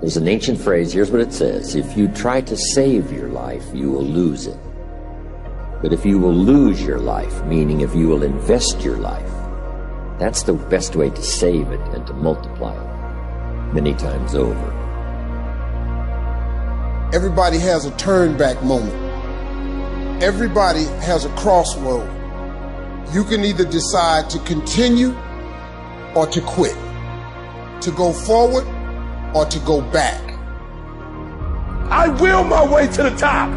There's an ancient phrase, here's what it says: if you try to save your life, you will lose it. But if you will lose your life, meaning if you will invest your life, that's the best way to save it and to multiply it many times over. Everybody has a turn back moment. Everybody has a crossroad. You can either decide to continue or to quit, to go forward or to go back. I will my way to the top.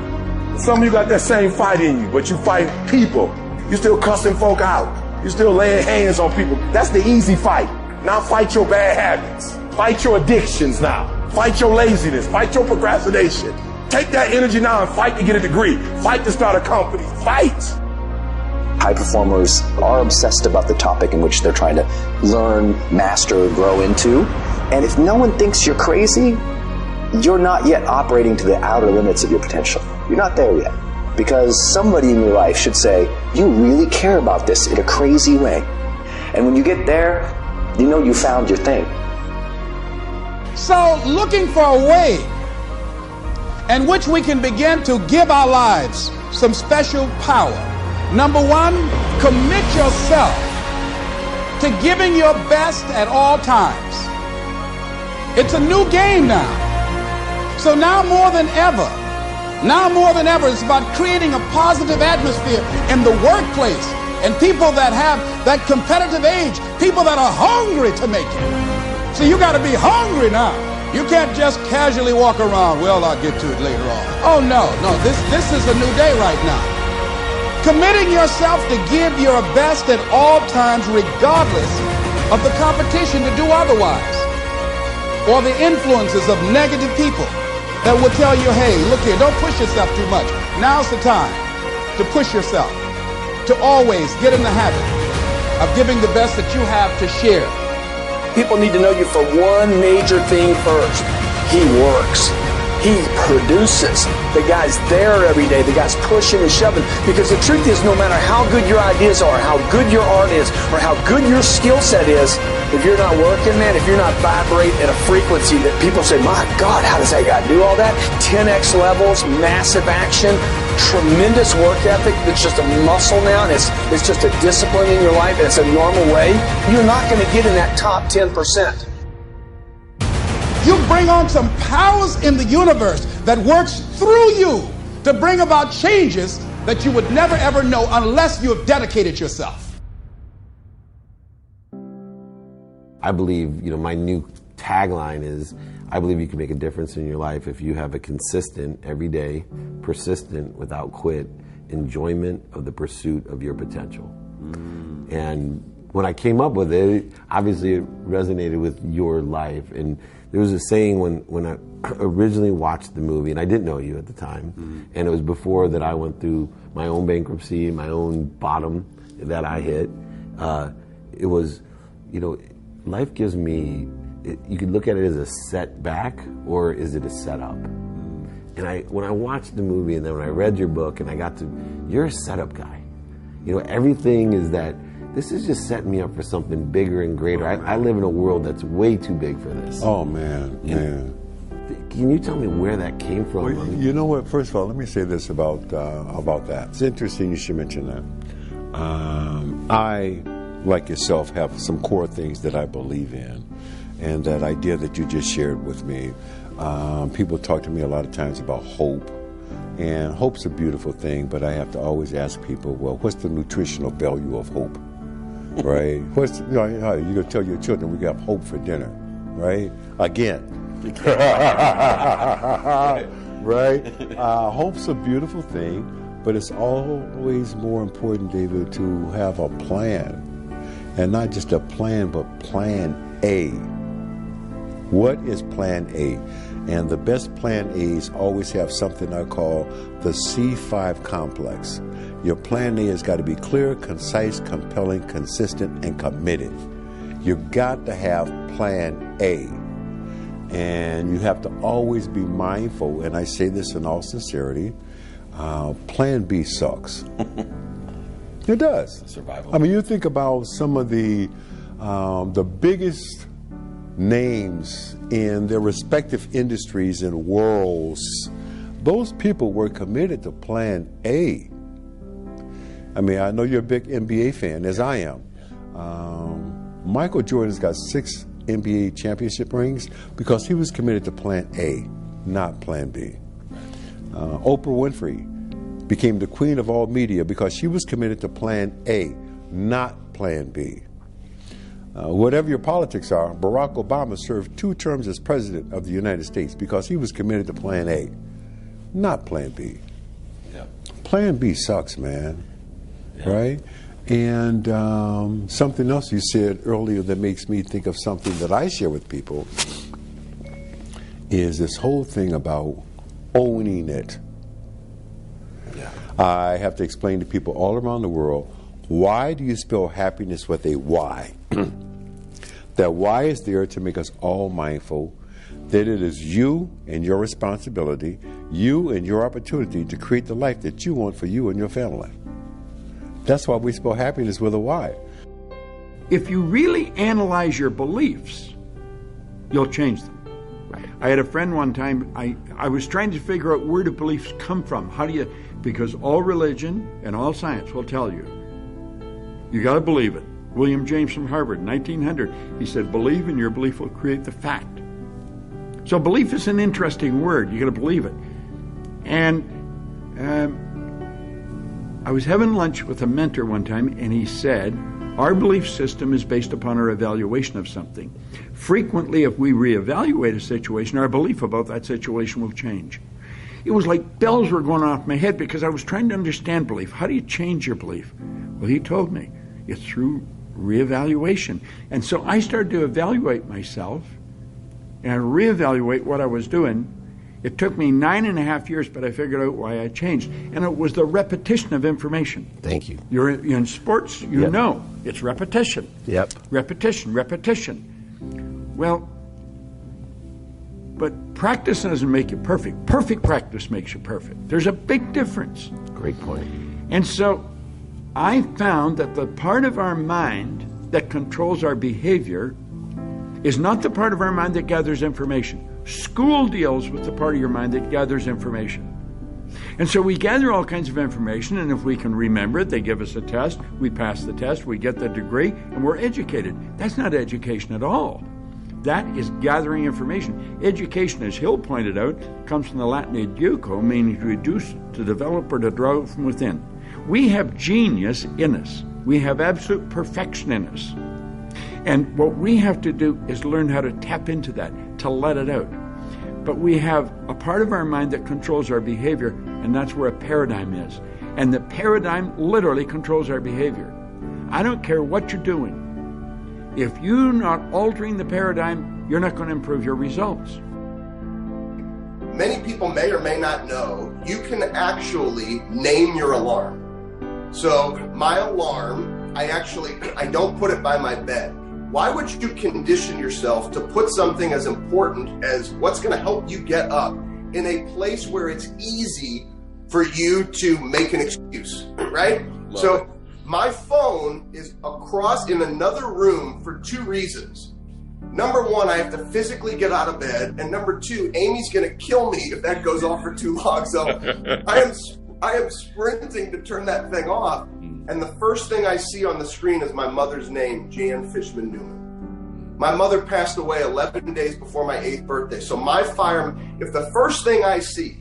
Some of you got that same fight in you, but you fight people. You still cussing folk out. You still laying hands on people. That's the easy fight. Now fight your bad habits. Fight your addictions now. Fight your laziness. Fight your procrastination. Take that energy now and fight to get a degree. Fight to start a company. Fight. High performers are obsessed about the topic in which they're trying to learn, master, grow into. And if no one thinks you're crazy, you're not yet operating to the outer limits of your potential. You're not there yet. Because somebody in your life should say, you really care about this in a crazy way. And when you get there, you know you found your thing. So, looking for a way in which we can begin to give our lives some special power. Number one, commit yourself to giving your best at all times. It's a new game now. So now more than ever, it's about creating a positive atmosphere in the workplace and people that have that competitive age, people that are hungry to make it. So you got to be hungry now. You can't just casually walk around, well, I'll get to it later on. Oh, no, this is a new day right now. Committing yourself to give your best at all times, regardless of the competition to do otherwise, or the influences of negative people that will tell you, hey, look here, don't push yourself too much. Now's the time to push yourself, to always get in the habit of giving the best that you have to share. People need to know you for one major thing first. He works. He produces. The guy's there every day. The guy's pushing and shoving. Because the truth is, no matter how good your ideas are, how good your art is, or how good your skill set is, if you're not working, man, if you're not vibrating at a frequency that people say, my God, how does that guy do all that? 10x levels, massive action, tremendous work ethic that's just a muscle now, and it's just a discipline in your life, and it's a normal way, you're not going to get in that top 10%. You bring on some powers in the universe that works through you to bring about changes that you would never ever know unless you have dedicated yourself. I believe, my new tagline is, I believe you can make a difference in your life if you have a consistent, everyday, persistent, without quit, enjoyment of the pursuit of your potential. And when I came up with it, obviously it resonated with your life. And there was a saying when I originally watched the movie, and I didn't know you at the time, and it was before that I went through my own bankruptcy, my own bottom that I hit. It was, life gives me, you could look at it as a setback, or is it a setup? And when I watched the movie, and then when I read your book, and I got to, you're a setup guy. Everything is that, this is just setting me up for something bigger and greater. I live in a world that's way too big for this. Oh, man. Can you tell me where that came from? Well, you know what? First of all, let me say this about that. It's interesting you should mention that. I, like yourself, have some core things that I believe in. And that idea that you just shared with me, people talk to me a lot of times about hope. And hope's a beautiful thing, but I have to always ask people, well, what's the nutritional value of hope? Right? You're going to tell your children we got hope for dinner, right? Again. Right? Hope's a beautiful thing, but it's always more important, David, to have a plan. And not just a plan, but plan A. What is plan A? And the best plan A's always have something I call the C5 complex. Your plan A has got to be clear, concise, compelling, consistent, and committed. You've got to have plan A. And you have to always be mindful, and I say this in all sincerity, plan B sucks. It does. Survival. I mean, you think about some of the biggest names in their respective industries and worlds, those people were committed to plan A. I mean, I know you're a big NBA fan, as I am. Michael Jordan's got 6 NBA championship rings because he was committed to plan A, not plan B. Oprah Winfrey became the queen of all media because she was committed to plan A, not plan B. Whatever your politics are, Barack Obama served 2 terms as president of the United States because he was committed to plan A, not plan B. Yeah. Plan B sucks, man. Yeah. Right? And something else you said earlier that makes me think of something that I share with people is this whole thing about owning it. Yeah. I have to explain to people all around the world, why do you spell happiness with a Y? That Y is there to make us all mindful that it is you and your responsibility, you and your opportunity to create the life that you want for you and your family. That's why we spell happiness with a Y. If you really analyze your beliefs, you'll change them. I had a friend one time, I was trying to figure out where do beliefs come from. How do you, because all religion and all science will tell you, you got to believe it. William James from Harvard, 1900, he said, believe and your belief will create the fact. So belief is an interesting word. You got to believe it. And I was having lunch with a mentor one time, and he said, our belief system is based upon our evaluation of something. Frequently, if we reevaluate a situation, our belief about that situation will change. It was like bells were going off my head because I was trying to understand belief. How do you change your belief? Well, he told me it's through reevaluation. And so I started to evaluate myself and reevaluate what I was doing. It took me 9.5 years, but I figured out why I changed. And it was the repetition of information. Thank you. You're in sports, you Yep. know. It's repetition. Yep. Repetition, repetition. Well, but practice doesn't make you perfect. Perfect practice makes you perfect. There's a big difference. Great point. And so I found that the part of our mind that controls our behavior is not the part of our mind that gathers information. School deals with the part of your mind that gathers information. And so we gather all kinds of information, and if we can remember it, they give us a test, we pass the test, we get the degree, and we're educated. That's not education at all. That is gathering information. Education, as Hill pointed out, comes from the Latin educo, meaning to reduce, to develop, or to draw from within. We have genius in us. We have absolute perfection in us. And what we have to do is learn how to tap into that, to let it out. But we have a part of our mind that controls our behavior, and that's where a paradigm is. And the paradigm literally controls our behavior. I don't care what you're doing. If you're not altering the paradigm, you're not going to improve your results. Many people may or may not know, you can actually name your alarm. So my alarm, I don't put it by my bed. Why would you condition yourself to put something as important as what's going to help you get up in a place where it's easy for you to make an excuse, right? So my phone is across in another room for 2 reasons. Number 1, I have to physically get out of bed, and number 2, Amy's going to kill me if that goes off for too long. So I am sprinting to turn that thing off. And the first thing I see on the screen is my mother's name, Jan Fishman Newman. My mother passed away 11 days before my 8th birthday. So my fire, if the first thing I see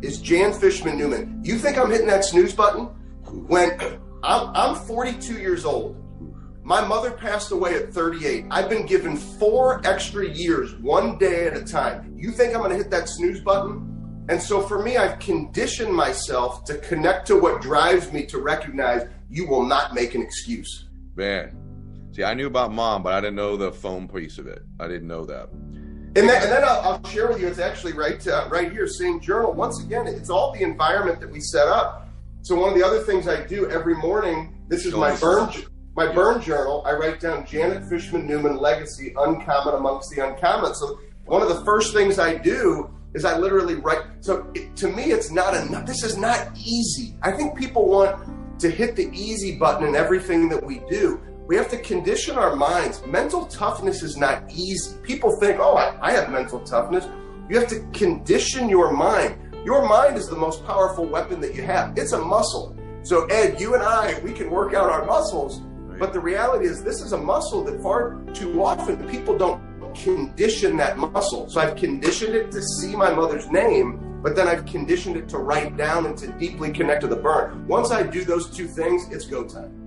is Jan Fishman Newman, you think I'm hitting that snooze button? When I'm 42 years old, my mother passed away at 38. I've been given 4 extra years, 1 day at a time. You think I'm going to hit that snooze button? And so for me, I've conditioned myself to connect to what drives me to recognize you will not make an excuse. Man, see, I knew about Mom, but I didn't know the phone piece of it. I didn't know that. And then I'll share with you, it's actually right here, same journal. Once again, it's all the environment that we set up. So one of the other things I do every morning, this is my burn journal. I write down Janet Fishman Newman legacy, uncommon amongst the uncommon. So one of the first things I do is I literally write. So to me, it's not enough. This is not easy. I think people want to hit the easy button in everything that we do. We have to condition our minds. Mental toughness is not easy. People think, oh, I have mental toughness. You have to condition your mind. Your mind is the most powerful weapon that you have. It's a muscle. So Ed, you and I, we can work out our muscles, but the reality is this is a muscle that far too often people don't condition that muscle. So I've conditioned it to see my mother's name, but then I've conditioned it to write down and to deeply connect to the burn. Once I do those two things, it's go time.